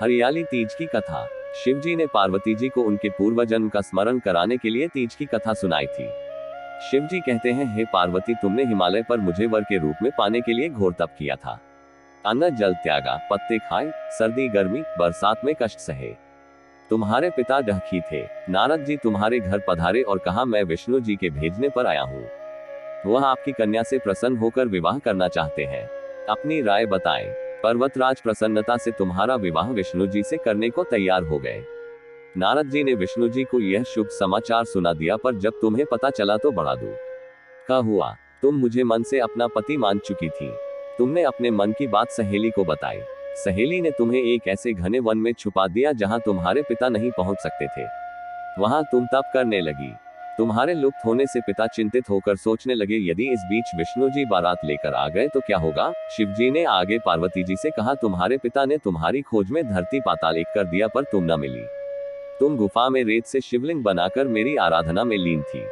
हरियाली तीज की कथा। शिवजी ने पार्वती जी को उनके पूर्व जन्म का स्मरण कराने के लिए तीज की कथा सुनाई थी। शिवजी कहते हैं, हे पार्वती, तुमने हिमालय पर मुझे वर के रूप में पाने के लिए घोर तप किया था। अन्न जल त्यागा, पत्ते खाए, सर्दी गर्मी बरसात में कष्ट सहे। तुम्हारे पिता डहकी थे। नारद जी तुम्हारे घर पधारे और कहा, मैं विष्णु जी के भेजने पर आया हूँ। वह आपकी कन्या से प्रसन्न होकर विवाह करना चाहते हैं। अपनी राय बताएं। पर्वतराज प्रसन्नता से तुम्हारा विवाह विष्णु जी से करने को तैयार हो गए। नारद जी ने विष्णु जी को यह शुभ समाचार सुना दिया, पर जब तुम्हें पता चला तो बड़ा दुख का हुआ। तुम मुझे मन से अपना पति मान चुकी थी। तुमने अपने मन की बात सहेली को बताई। सहेली ने तुम्हें एक ऐसे घने वन में छुपा दिया जहां तुम्हारे पिता नहीं पहुंच सकते थे। वहां तुम तप करने लगी। तुम्हारे लुप्त होने से पिता चिंतित होकर सोचने लगे, यदि इस बीच विष्णु जी बारात लेकर आ गए तो क्या होगा। शिवजी ने आगे पार्वती जी से कहा, तुम्हारे पिता ने तुम्हारी खोज में धरती पाताल एक कर दिया, पर तुम न मिली। तुम गुफा में रेत से शिवलिंग बनाकर मेरी आराधना में लीन थी।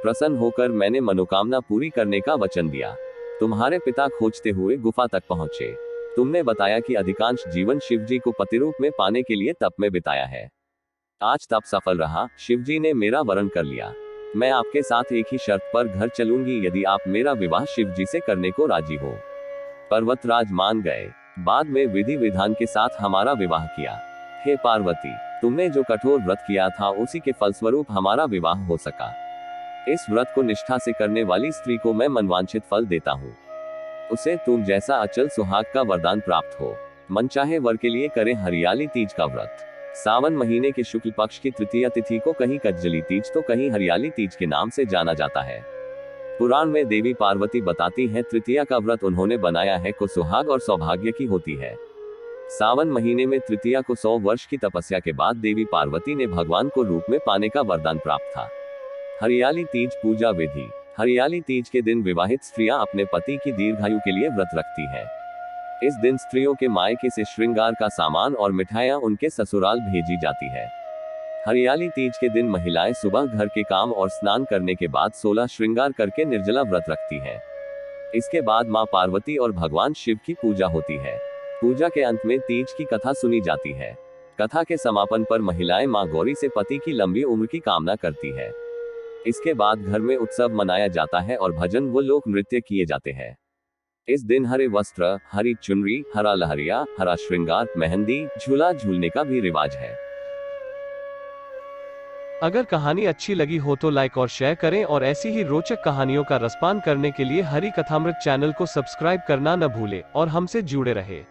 प्रसन्न होकर मैंने मनोकामना पूरी करने का वचन दिया। तुम्हारे पिता खोजते हुए गुफा तक पहुंचे। तुमने बताया कि अधिकांश जीवन शिवजी को पति रूप में पाने के लिए तप में बिताया है। आज तप सफल रहा। शिवजी ने मेरा वरण कर लिया। मैं आपके साथ एक ही शर्त पर घर चलूंगी, यदि आप मेरा विवाह शिवजी से करने को राजी हो। पर्वतराज मान गए। बाद में विधि विधान के साथ हमारा विवाह किया। हे पार्वती, तुमने जो कठोर व्रत किया था उसी के फलस्वरूप हमारा विवाह हो सका। इस व्रत को निष्ठा से करने वाली स्त्री को मैं मनवांछित फल देता हूँ। उसे तुम जैसा अचल सुहाग का वरदान प्राप्त हो। मनचाहे वर के लिए करें हरियाली तीज का व्रत। सावन महीने के शुक्ल पक्ष की तृतीया तिथि को कहीं कज्जली तीज तो कहीं हरियाली तीज के नाम से जाना जाता है। पुराण में देवी पार्वती बताती हैं, तृतीया का व्रत उन्होंने बनाया है को सुहाग और सौभाग्य की होती है। सावन महीने में तृतीया को 100 वर्ष की तपस्या के बाद देवी पार्वती ने भगवान को रूप में पाने का वरदान प्राप्त था। हरियाली तीज पूजा विधि। हरियाली तीज के दिन विवाहित स्त्रियां अपने पति की दीर्घायु के लिए व्रत रखती हैं। इस दिन स्त्रियों के मायके से श्रृंगार का सामान और मिठाइयां उनके ससुराल भेजी जाती है। हरियाली तीज के दिन महिलाएं सुबह घर के काम और स्नान करने के बाद 16 श्रृंगार करके निर्जला व्रत रखती हैं। इसके बाद मां पार्वती और भगवान शिव की पूजा होती है। पूजा के अंत में तीज की कथा सुनी जाती है। कथा के समापन पर महिलाएं मां गौरी से पति की लंबी उम्र की कामना करती है। इसके बाद घर में उत्सव मनाया जाता है और भजन व लोक नृत्य किए जाते हैं। इस दिन हरे वस्त्र, हरी चुनरी, हरा लहरिया, हरा श्रृंगार, मेहंदी, झूला झूलने का भी रिवाज है। अगर कहानी अच्छी लगी हो तो लाइक और शेयर करें, और ऐसी ही रोचक कहानियों का रसपान करने के लिए हरी कथामृत चैनल को सब्सक्राइब करना न भूलें और हमसे जुड़े रहें।